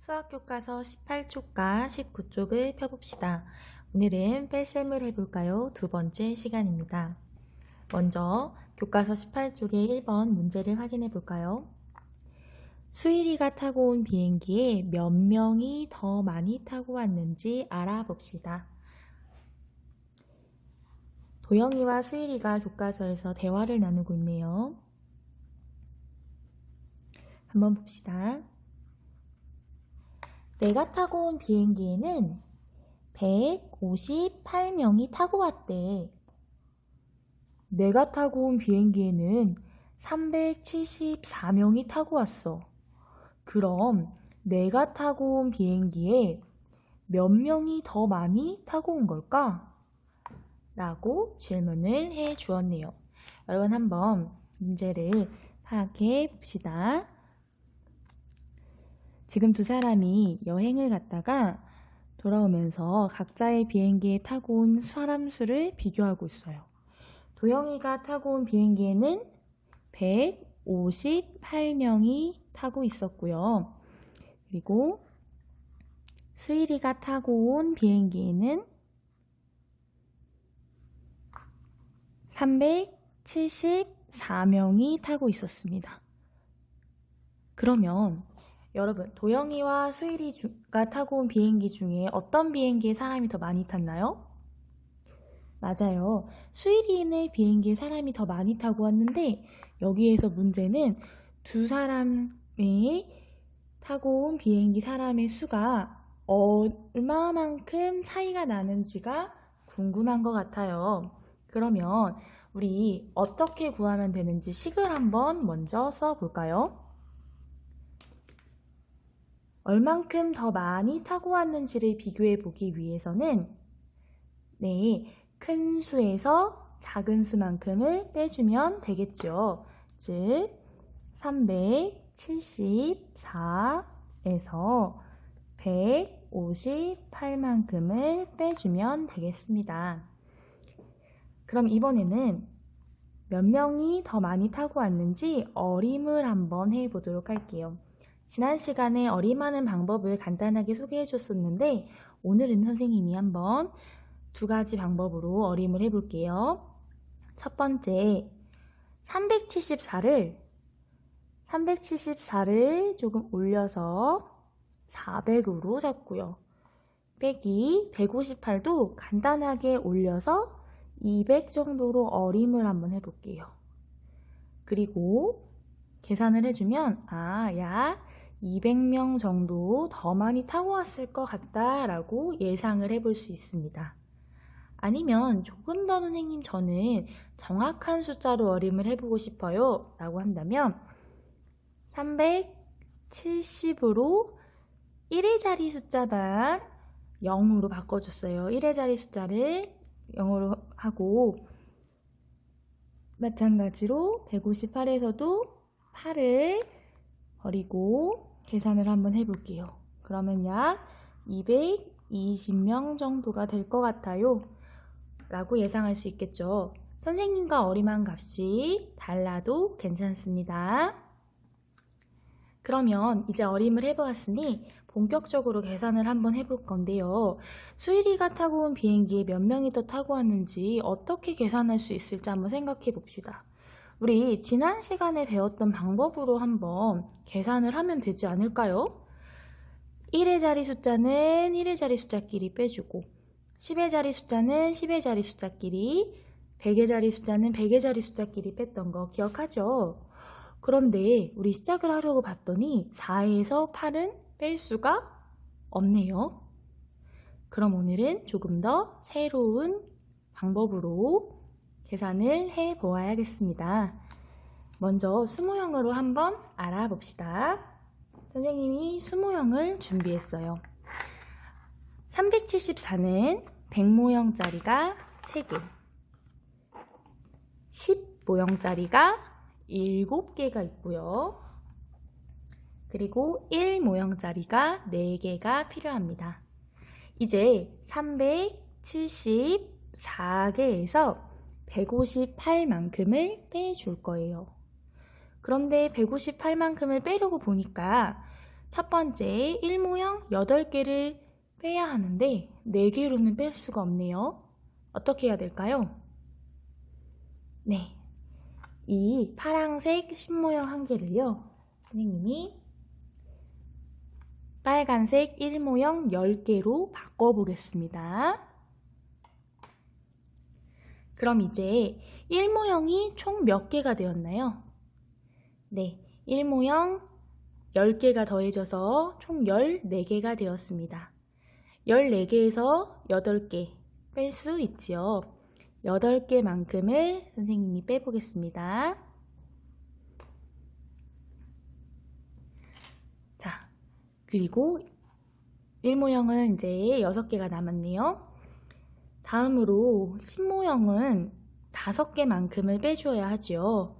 수학교과서 18쪽과 19쪽을 펴봅시다. 오늘은 뺄셈을 해볼까요? 두 번째 시간입니다. 먼저 교과서 18쪽의 1번 문제를 확인해 볼까요? 수일이가 타고 온 비행기에 몇 명이 더 많이 타고 왔는지 알아봅시다. 도영이와 수일이가 교과서에서 대화를 나누고 있네요. 한번 봅시다. 내가 타고 온 비행기에는 158명이 타고 왔대. 내가 타고 온 비행기에는 374명이 타고 왔어. 그럼 내가 타고 온 비행기에 몇 명이 더 많이 타고 온 걸까? 라고 질문을 해 주었네요. 여러분 한번 문제를 파악해 봅시다. 지금 두 사람이 여행을 갔다가 돌아오면서 각자의 비행기에 타고 온 사람 수를 비교하고 있어요. 도영이가 타고 온 비행기에는 158명이 타고 있었고요. 그리고 수일이가 타고 온 비행기에는 374명이 타고 있었습니다. 그러면 여러분, 도영이와 수일이가 타고 온 비행기 중에 어떤 비행기에 사람이 더 많이 탔나요? 맞아요. 수일이의 비행기에 사람이 더 많이 타고 왔는데 여기에서 문제는 두 사람이 타고 온 비행기 사람의 수가 얼마만큼 차이가 나는지가 궁금한 것 같아요. 그러면 우리 어떻게 구하면 되는지 식을 한번 먼저 써볼까요? 얼만큼 더 많이 타고 왔는지를 비교해 보기 위해서는 큰 수에서 작은 수만큼을 빼주면 되겠죠. 즉 374에서 158만큼을 빼주면 되겠습니다. 그럼 이번에는 몇 명이 더 많이 타고 왔는지 어림을 한번 해보도록 할게요. 지난 시간에 어림하는 방법을 간단하게 소개해 줬었는데 오늘은 선생님이 한번 두 가지 방법으로 어림을 해볼게요. 첫 번째, 374를 조금 올려서 400으로 잡고요. 빼기 158도 간단하게 올려서 200 정도로 어림을 한번 해볼게요. 그리고 계산을 해주면 약 200명 정도 더 많이 타고 왔을 것 같다라고 예상을 해볼 수 있습니다. 아니면 조금 더 선생님 저는 정확한 숫자로 어림을 해보고 싶어요 라고 한다면 370으로 1의 자리 숫자만 0으로 바꿔줬어요. 1의 자리 숫자를 0으로 하고 마찬가지로 158에서도 8을 버리고 계산을 한번 해볼게요. 그러면 약 220명 정도가 될 것 같아요 라고 예상할 수 있겠죠. 선생님과 어림한 값이 달라도 괜찮습니다. 그러면 이제 어림을 해보았으니 본격적으로 계산을 한번 해볼 건데요. 수일이가 타고 온 비행기에 몇 명이 더 타고 왔는지 어떻게 계산할 수 있을지 한번 생각해 봅시다. 우리 지난 시간에 배웠던 방법으로 한번 계산을 하면 되지 않을까요? 1의 자리 숫자는 1의 자리 숫자끼리 빼주고 10의 자리 숫자는 10의 자리 숫자끼리 100의 자리 숫자는 100의 자리 숫자끼리 뺐던 거 기억하죠? 그런데 우리 시작을 하려고 봤더니 4에서 8은 뺄 수가 없네요. 그럼 오늘은 조금 더 새로운 방법으로 계산을 해 보아야겠습니다. 먼저 수모형으로 한번 알아봅시다. 선생님이 수모형을 준비했어요. 374는 100모형짜리가 3개, 10모형짜리가 7개가 있고요. 그리고 1모형짜리가 4개가 필요합니다. 이제 374개에서 158만큼을 빼줄 거예요. 그런데 158만큼을 빼려고 보니까 첫 번째 1모형 8개를 빼야 하는데 4개로는 뺄 수가 없네요. 어떻게 해야 될까요? 네, 이 파란색 10모형 한 개를요, 선생님이 빨간색 1모형 10개로 바꿔보겠습니다. 그럼 이제 1모형이 총 몇 개가 되었나요? 네, 1모형 10개가 더해져서 총 14개가 되었습니다. 14개에서 8개 뺄 수 있지요. 8개만큼을 선생님이 빼보겠습니다. 자, 그리고 1모형은 이제 6개가 남았네요. 다음으로 10모형은 5개만큼을 빼줘야 하지요.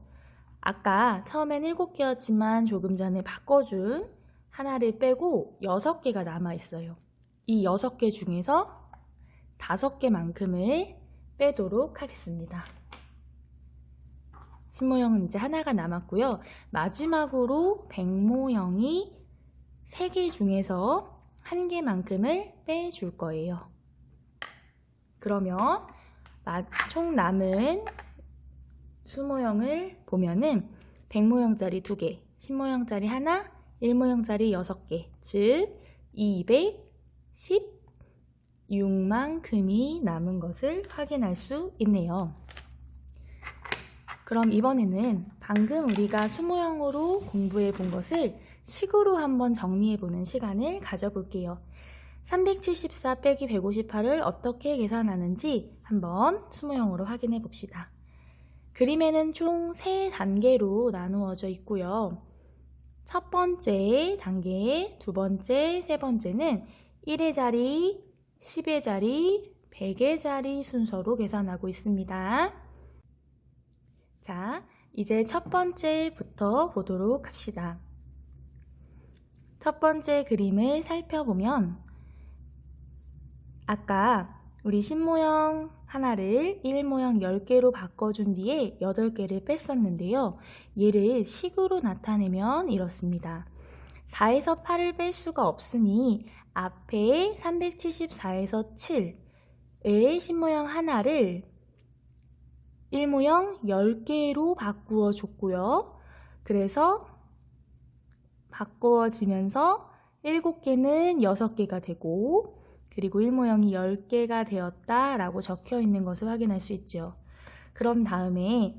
아까 처음엔 7개였지만 조금 전에 바꿔준 하나를 빼고 6개가 남아있어요. 이 6개 중에서 5개만큼을 빼도록 하겠습니다. 10모형은 이제 하나가 남았고요. 마지막으로 100모형이 3개 중에서 1개만큼을 빼줄 거예요. 그러면 총 남은 수모형을 보면은 100모형짜리 2개, 10모형짜리 하나, 1모형짜리 6개, 즉 216만큼이 남은 것을 확인할 수 있네요. 그럼 이번에는 방금 우리가 수모형으로 공부해 본 것을 식으로 한번 정리해 보는 시간을 가져볼게요. 374 빼기 158을 어떻게 계산하는지 한번 수모형으로 확인해 봅시다. 그림에는 총 3단계로 나누어져 있고요. 첫 번째 단계, 두 번째, 세 번째는 1의 자리, 10의 자리, 100의 자리 순서로 계산하고 있습니다. 자, 이제 첫 번째부터 보도록 합시다. 첫 번째 그림을 살펴보면 아까 우리 10모형 하나를 1모형 10개로 바꿔준 뒤에 8개를 뺐었는데요. 얘를 식으로 나타내면 이렇습니다. 4에서 8을 뺄 수가 없으니 앞에 374에서 7의 10모형 하나를 1모형 10개로 바꾸어 줬고요. 그래서 바꾸어지면서 7개는 6개가 되고 그리고 1모형이 10개가 되었다라고 적혀 있는 것을 확인할 수 있죠. 그럼 다음에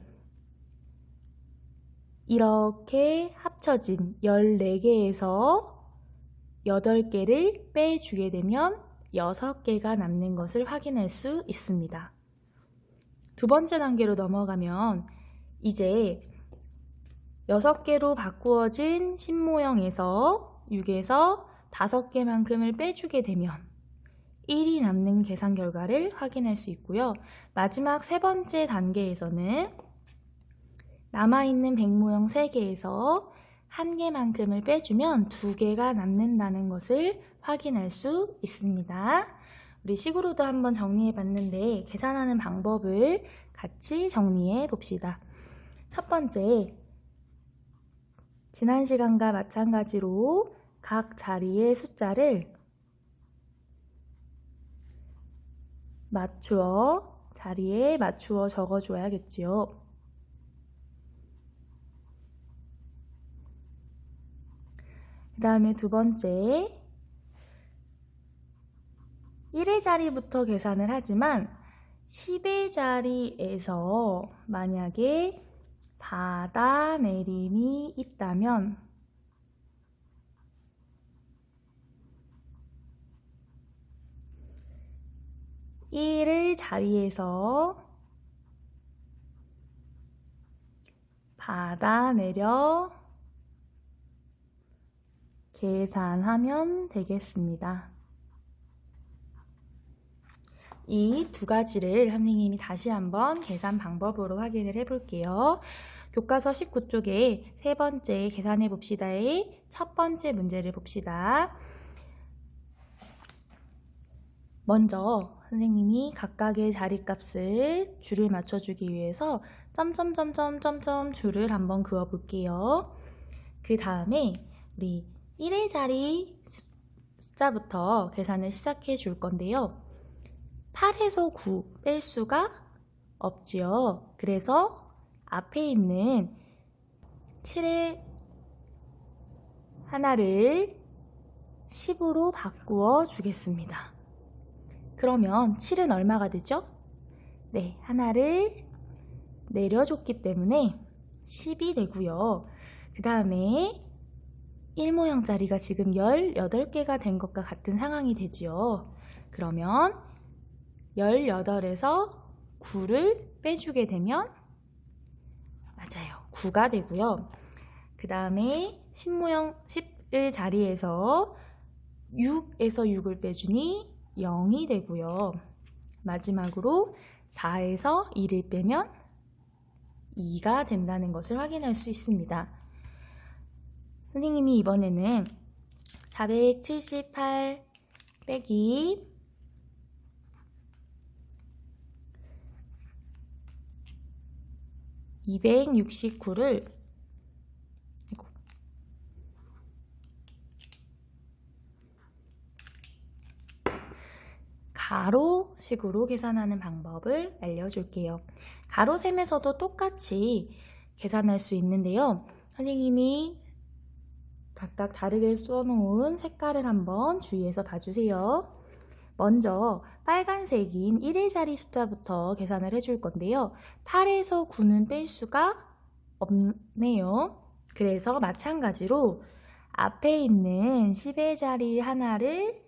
이렇게 합쳐진 14개에서 8개를 빼주게 되면 6개가 남는 것을 확인할 수 있습니다. 두 번째 단계로 넘어가면 이제 6개로 바꾸어진 10모형에서 6에서 5개만큼을 빼주게 되면 1이 남는 계산 결과를 확인할 수 있고요. 마지막 세 번째 단계에서는 남아있는 100모형 3개에서 1개만큼을 빼주면 2개가 남는다는 것을 확인할 수 있습니다. 우리 식으로도 한번 정리해 봤는데 계산하는 방법을 같이 정리해 봅시다. 첫 번째, 지난 시간과 마찬가지로 각 자리의 숫자를 자리에 맞추어 적어줘야겠지요. 그 다음에 두 번째, 1의 자리부터 계산을 하지만 10의 자리에서 만약에 받아내림이 있다면 (1의) 자리에서 받아내려 계산하면 되겠습니다. 이 두 가지를 선생님이 다시 한번 계산 방법으로 확인을 해볼게요. 교과서 19쪽에 세 번째 계산해 봅시다의 첫 번째 문제를 봅시다. 먼저 선생님이 각각의 자리값을 줄을 맞춰주기 위해서 점점점점점점 줄을 한번 그어 볼게요. 그 다음에 우리 1의 자리 숫자부터 계산을 시작해 줄 건데요. 8에서 9 뺄 수가 없지요. 그래서 앞에 있는 7의 하나를 10으로 바꾸어 주겠습니다. 그러면 7은 얼마가 되죠? 네, 하나를 내려줬기 때문에 10이 되고요. 그 다음에 1모양 자리가 지금 18개가 된 것과 같은 상황이 되지요. 그러면 18에서 9를 빼주게 되면 맞아요. 9가 되고요. 그 다음에 10의 자리에서 6에서 6을 빼주니 0이 되고요. 마지막으로 4에서 2를 빼면 2가 된다는 것을 확인할 수 있습니다. 선생님이 이번에는 478 빼기 269를 가로식으로 계산하는 방법을 알려줄게요. 가로셈에서도 똑같이 계산할 수 있는데요. 선생님이 각각 다르게 써놓은 색깔을 한번 주의해서 봐주세요. 먼저 빨간색인 1의 자리 숫자부터 계산을 해줄 건데요. 8에서 9는 뺄 수가 없네요. 그래서 마찬가지로 앞에 있는 10의 자리 하나를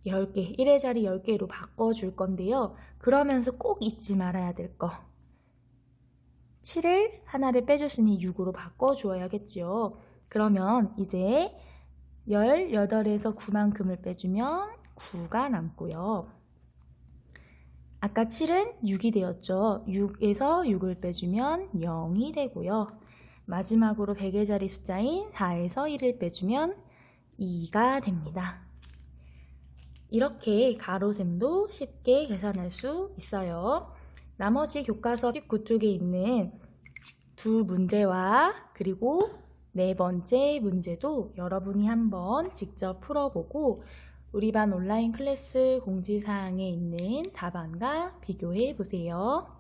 10개, 1의 자리 10개로 바꿔줄 건데요. 그러면서 꼭 잊지 말아야 될 거. 7을 하나를 빼줬으니 6으로 바꿔주어야겠지요. 그러면 이제 18에서 9만큼을 빼주면 9가 남고요. 아까 7은 6이 되었죠. 6에서 6을 빼주면 0이 되고요. 마지막으로 100의 자리 숫자인 4에서 1을 빼주면 2가 됩니다. 이렇게 가로셈도 쉽게 계산할 수 있어요. 나머지 교과서 19쪽에 있는 두 문제와 그리고 네 번째 문제도 여러분이 한번 직접 풀어보고 우리 반 온라인 클래스 공지사항에 있는 답안과 비교해 보세요.